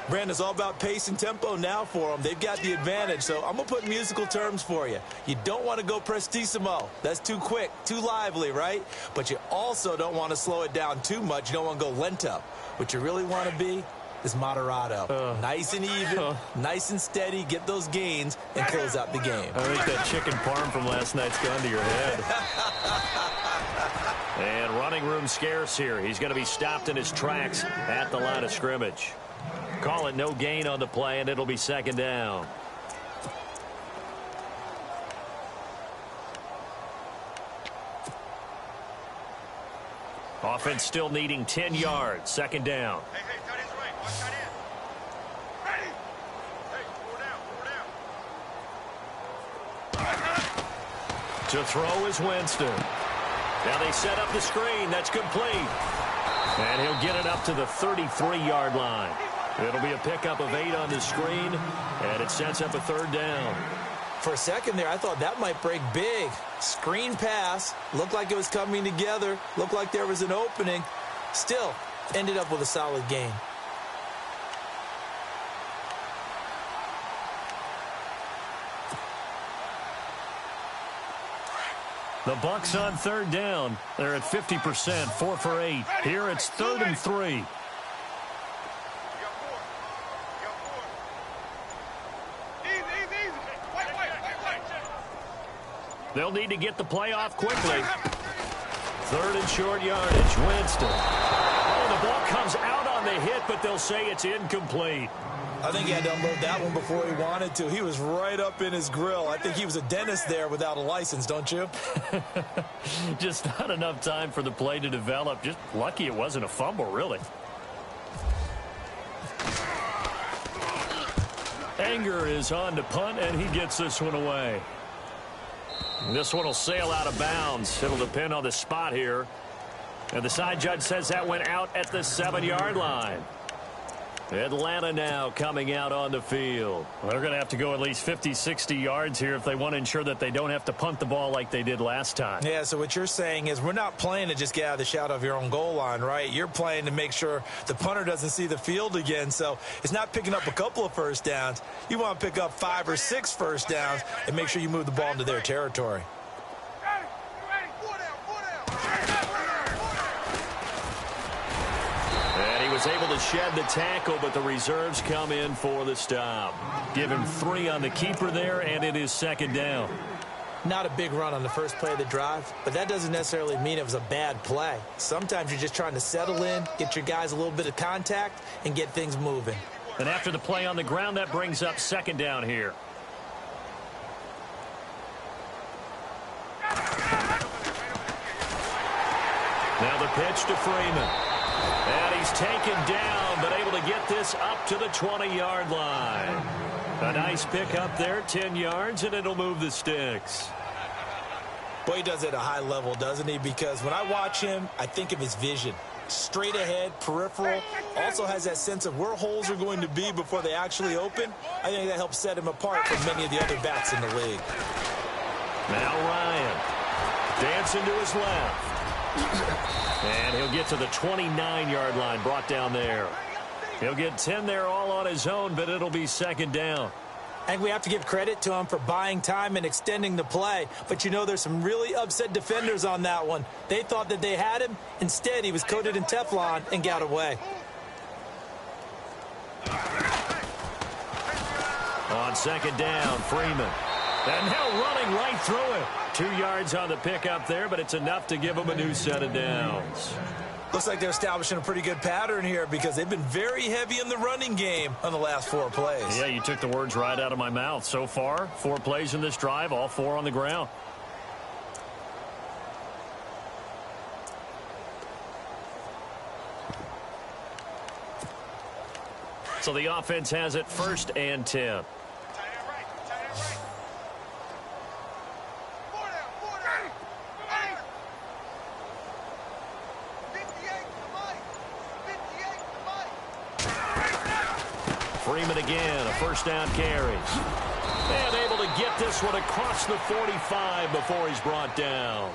Brandon, it's all about pace and tempo now for them. They've got the advantage, so I'm going to put musical terms for you. You don't want to go prestissimo. That's too quick, too lively, right? But you also don't want to slow it down too much. You don't want to go lento. What you really want to be is moderato. Nice and even, nice and steady, get those gains, and close out the game. I think that chicken parm from last night's gone to your head. And running room scarce here. He's going to be stopped in his tracks at the line of scrimmage. Call it no gain on the play, and it'll be second down. Offense still needing 10 yards. Second down. Hey, tight end's right. Watch tight end. Ready. Hey, four down. To throw is Winston. Now they set up the screen. That's complete. And he'll get it up to the 33-yard line. It'll be a pickup of 8 on the screen, and it sets up a third down. For a second there, I thought that might break big. Screen pass. Looked like it was coming together. Looked like there was an opening. Still, ended up with a solid gain. The Bucs on third down. They're at 50%, 4 for 8. Here it's 3rd and 3. They'll need to get the play off quickly. 3rd and short yardage. Winston. Oh, the ball comes out on the hit, but they'll say it's incomplete. I think he had to unload that one before he wanted to. He was right up in his grill. I think he was a dentist there without a license, don't you? Just not enough time for the play to develop. Just lucky it wasn't a fumble, really. Anger is on to punt, and he gets this one away. This one will sail out of bounds. It'll depend on the spot here. And the side judge says that went out at the 7-yard line. Atlanta now coming out on the field. Well, they're going to have to go at least 50, 60 yards here if they want to ensure that they don't have to punt the ball like they did last time. Yeah, so what you're saying is we're not playing to just get out of the shadow of your own goal line, right? You're playing to make sure the punter doesn't see the field again. So it's not picking up a couple of first downs. You want to pick up 5 or 6 first downs and make sure you move the ball into their territory. Was able to shed the tackle, but the reserves come in for the stop. Give him 3 on the keeper there, and it is second down. Not a big run on the first play of the drive, but that doesn't necessarily mean it was a bad play. Sometimes you're just trying to settle in, get your guys a little bit of contact, and get things moving. And after the play on the ground, that brings up second down here. Now the pitch to Freeman. And he's taken down, but able to get this up to the 20-yard line. A nice pick up there, 10 yards, and it'll move the sticks. Boy, he does it at a high level, doesn't he? Because when I watch him, I think of his vision. Straight ahead, peripheral, also has that sense of where holes are going to be before they actually open. I think that helps set him apart from many of the other backs in the league. Now Ryan dancing to his left. And he'll get to the 29-yard line, brought down there. He'll get 10 there all on his own, but it'll be second down. I think we have to give credit to him for buying time and extending the play. But, you know, there's some really upset defenders on that one. They thought that they had him. Instead, he was coated in Teflon and got away. On second down, Freeman. And now running right through it. 2 yards on the pickup there, but it's enough to give them a new set of downs. Looks like they're establishing a pretty good pattern here because they've been very heavy in the running game on the last 4 plays. Yeah, you took the words right out of my mouth. So far, 4 plays in this drive, all 4 on the ground. So the offense has it 1st and 10. Freeman again, a 1st down carry. And able to get this one across the 45 before he's brought down.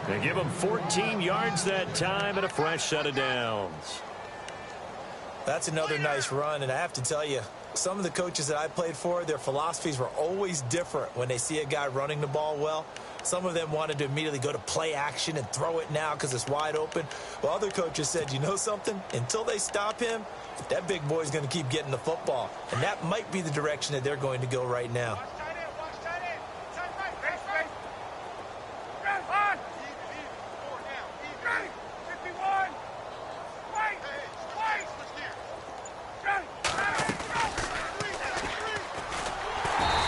They give him 14 yards that time and a fresh set of downs. That's another nice run, and I have to tell you, some of the coaches that I played for, their philosophies were always different when they see a guy running the ball well. Some of them wanted to immediately go to play action and throw it now because it's wide open. While other coaches said, you know something? Until they stop him, that big boy's going to keep getting the football. And that might be the direction that they're going to go right now.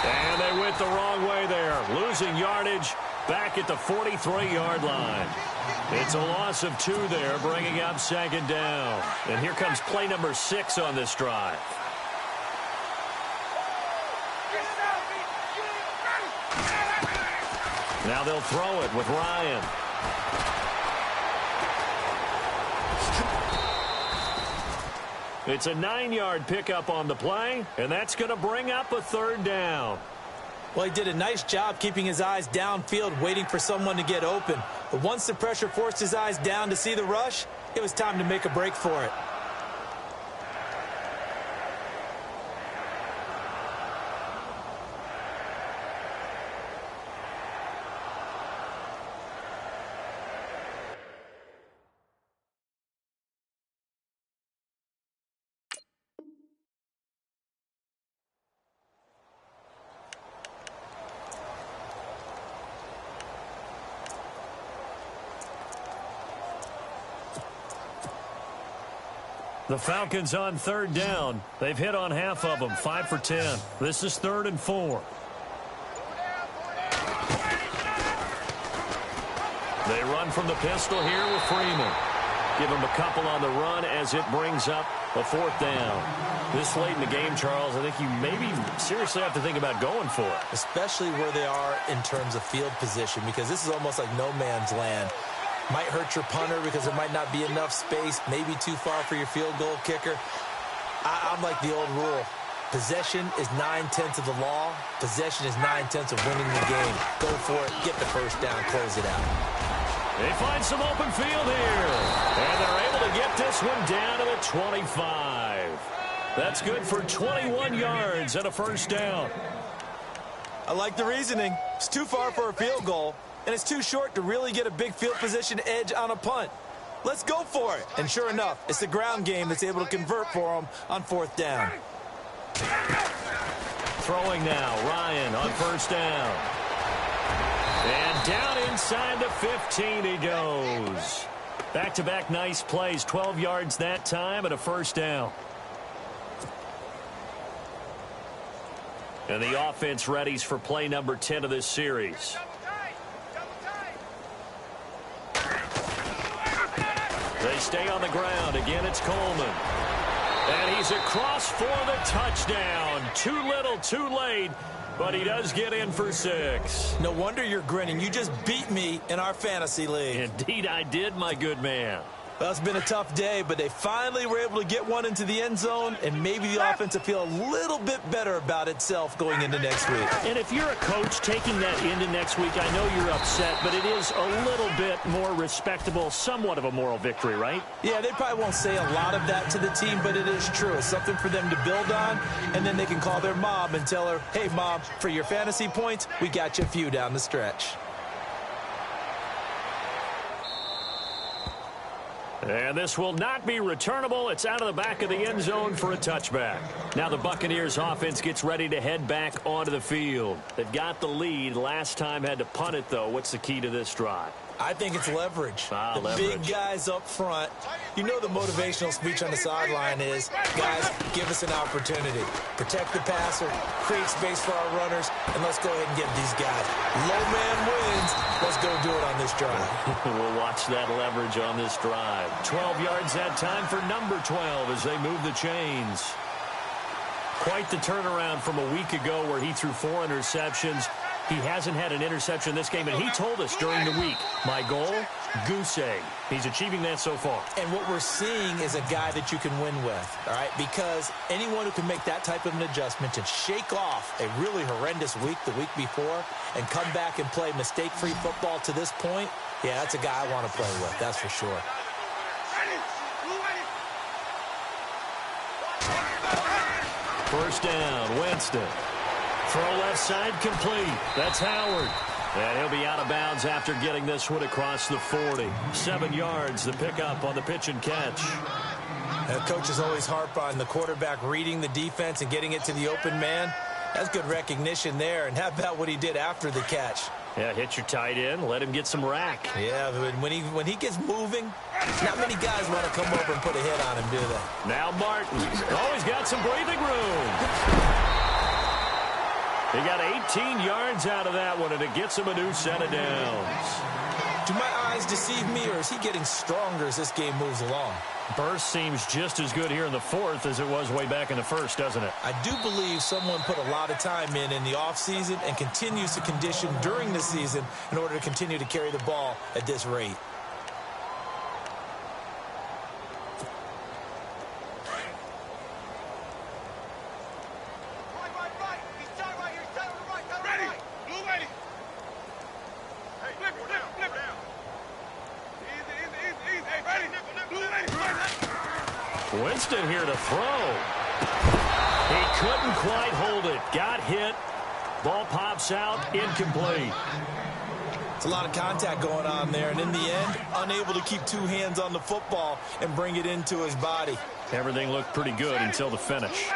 And they went the wrong way there, losing yardage back at the 43-yard line. It's a loss of 2 there, bringing up 2nd down. And here comes play number 6 on this drive. Now they'll throw it with Ryan. It's a 9-yard pickup on the play, and that's going to bring up a 3rd down. Well, he did a nice job keeping his eyes downfield, waiting for someone to get open. But once the pressure forced his eyes down to see the rush, it was time to make a break for it. The Falcons on 3rd down. They've hit on half of them, 5 for 10. This is 3rd and 4. They run from the pistol here with Freeman. Give him a couple on the run as it brings up a 4th down. This late in the game, Charles, I think you maybe seriously have to think about going for it. Especially where they are in terms of field position, because this is almost like no man's land. Might hurt your punter because there might not be enough space, maybe too far for your field goal kicker. I'm like the old rule. Possession is 9/10 of the law. Possession is 9/10 of winning the game. Go for it, get the 1st down, close it out. They find some open field here. And they're able to get this one down to the 25. That's good for 21 yards and a 1st down. I like the reasoning. It's too far for a field goal, and it's too short to really get a big field position edge on a punt. Let's go for it. And sure enough, it's the ground game that's able to convert for them on 4th down. Throwing now, Ryan on 1st down. And down inside the 15 he goes. Back-to-back nice plays, 12 yards that time and a 1st down. And the offense readies for play number 10 of this series. They stay on the ground. Again, it's Coleman. And he's across for the touchdown. Too little, too late, but he does get in for 6. No wonder you're grinning. You just beat me in our fantasy league. Indeed, I did, my good man. Well, it's been a tough day, but they finally were able to get one into the end zone, and maybe the offense will feel a little bit better about itself going into next week. And if you're a coach taking that into next week, I know you're upset, but it is a little bit more respectable, somewhat of a moral victory, right? Yeah, they probably won't say a lot of that to the team, but it is true. It's something for them to build on, and then they can call their mom and tell her, hey, Mom, for your fantasy points, we got you a few down the stretch. And this will not be returnable. It's out of the back of the end zone for a touchback. Now the Buccaneers offense gets ready to head back onto the field. They've got the lead. Last time had to punt it, though. What's the key to this drive? I think it's leverage. The big guys up front. You know the motivational speech on the sideline is, guys, give us an opportunity. Protect the passer, create space for our runners, and let's go ahead and get these guys. Low man wins. Let's go do it on this drive. We'll watch that leverage on this drive. 12 yards that time for number 12 as they move the chains. Quite the turnaround from a week ago where he threw 4 interceptions. He hasn't had an interception this game, and he told us during the week, my goal, goose egg. He's achieving that so far. And what we're seeing is a guy that you can win with, all right? Because anyone who can make that type of an adjustment and shake off a really horrendous week the week before and come back and play mistake-free football to this point, yeah, that's a guy I want to play with, that's for sure. First down, Winston. Throw left side complete. That's Howard. And he'll be out of bounds after getting this one across the 40. 7 yards, the pickup on the pitch and catch. Coaches always harp on the quarterback reading the defense and getting it to the open man. That's good recognition there. And how about what he did after the catch? Yeah, hit your tight end, let him get some rack. Yeah, but when he gets moving, not many guys want to come over and put a hit on him, do they? Now Martin. Oh, he's got some breathing room. He got 18 yards out of that one, and it gets him a new set of downs. Do my eyes deceive me, or is he getting stronger as this game moves along? Burst seems just as good here in the 4th as it was way back in the 1st, doesn't it? I do believe someone put a lot of time in the offseason and continues to condition during the season in order to continue to carry the ball at this rate. Winston here to throw. He couldn't quite hold it. Got hit. Ball pops out. Incomplete. It's a lot of contact going on there, and in the end, unable to keep 2 hands on the football and bring it into his body. Everything looked pretty good until the finish.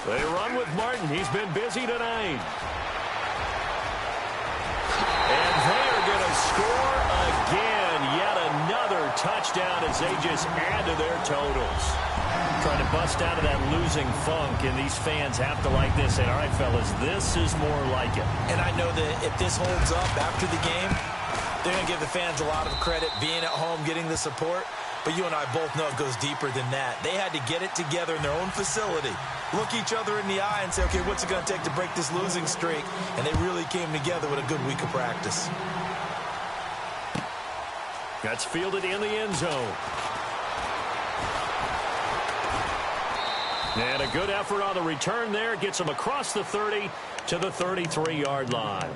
They run with Martin. He's been busy tonight. And they are going to score again. Yet another touchdown as they just add to their totals. Trying to bust out of that losing funk, and these fans have to like this. And, all right, fellas, this is more like it. And I know that if this holds up after the game, they're going to give the fans a lot of credit being at home, getting the support. But you and I both know it goes deeper than that. They had to get it together in their own facility, look each other in the eye and say, okay, what's it going to take to break this losing streak? And they really came together with a good week of practice. That's fielded in the end zone. And a good effort on the return there. Gets him across the 30 to the 33-yard line.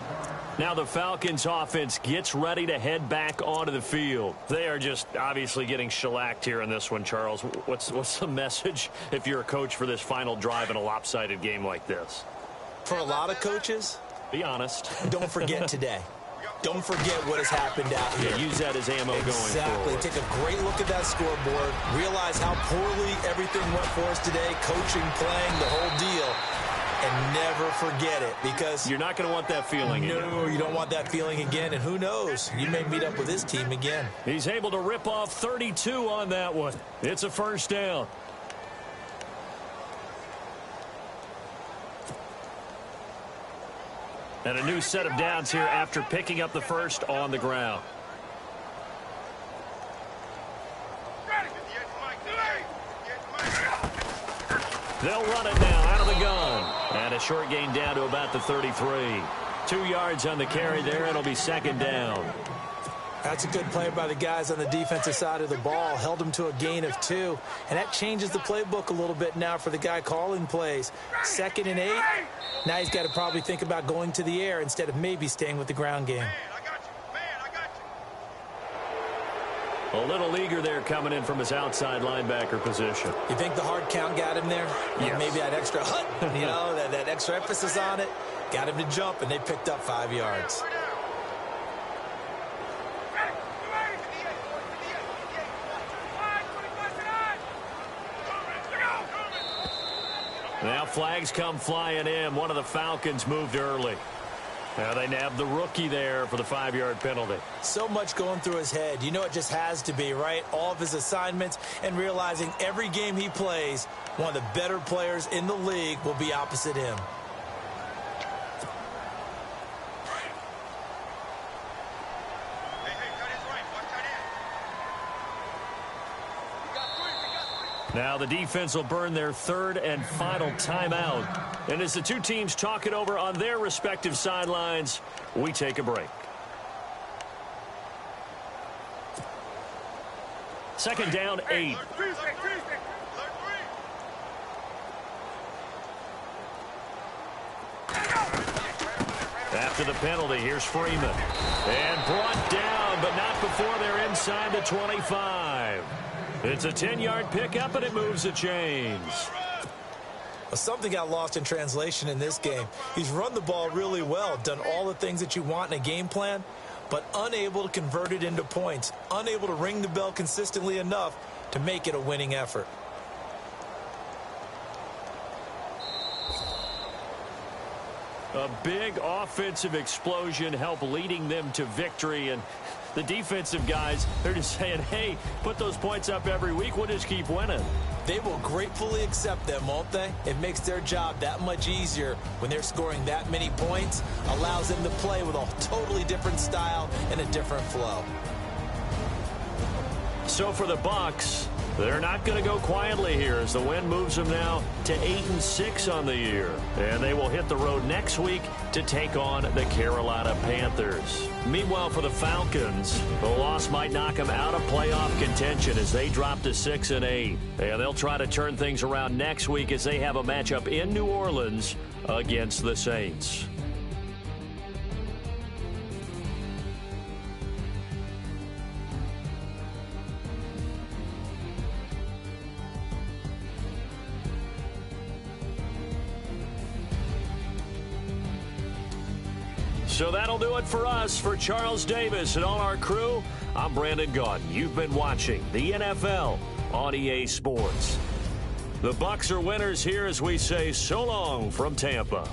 Now the Falcons offense gets ready to head back onto the field. They are just obviously getting shellacked here in this one, Charles. What's the message if you're a coach for this final drive in a lopsided game like this? For a lot of coaches, be honest. Don't forget today. Don't forget what has happened out here. Yeah, use that as ammo going forward. Exactly. Take a great look at that scoreboard. Realize how poorly everything went for us today. Coaching, playing, the whole deal. And never forget it, because you're not going to want that feeling again. No, you don't want that feeling again. And who knows? You may meet up with this team again. He's able to rip off 32 on that one. It's a first down. And a new set of downs here after picking up the first on the ground. They'll run it now out of the gun. And a short gain down to about the 33. 2 yards on the carry there. It'll be second down. That's a good play by the guys on the defensive side of the ball. Held them to a gain of 2. And that changes the playbook a little bit now for the guy calling plays. 2nd and 8. Now he's got to probably think about going to the air instead of maybe staying with the ground game. A little eager there coming in from his outside linebacker position. You think the hard count got him there? Yes. Maybe that extra hut, you know, that extra emphasis on it. Got him to jump, and they picked up 5 yards. Now flags come flying in. One of the Falcons moved early. Now they nabbed the rookie there for the 5-yard penalty. So much going through his head. You know it just has to be, right? All of his assignments and realizing every game he plays, one of the better players in the league will be opposite him. Now the defense will burn their third and final timeout. And as the two teams talk it over on their respective sidelines, we take a break. Second down, 8. After the penalty, here's Freeman. And brought down, but not before they're inside the 25. It's a 10-yard pickup, and it moves the chains. Something got lost in translation in this game. He's run the ball really well, done all the things that you want in a game plan, but unable to convert it into points, unable to ring the bell consistently enough to make it a winning effort. A big offensive explosion helped leading them to victory, and the defensive guys, they're just saying, hey, put those points up every week, we'll just keep winning. They will gratefully accept them, won't they? It makes their job that much easier when they're scoring that many points, allows them to play with a totally different style and a different flow. So for the Bucs, they're not going to go quietly here as the win moves them now to 8-6 on the year. And they will hit the road next week to take on the Carolina Panthers. Meanwhile, for the Falcons, the loss might knock them out of playoff contention as they drop to 6-8. And they'll try to turn things around next week as they have a matchup in New Orleans against the Saints. So that'll do it for us. For Charles Davis and all our crew, I'm Brandon Gaudin. You've been watching the NFL on EA Sports. The Bucs are winners here as we say so long from Tampa.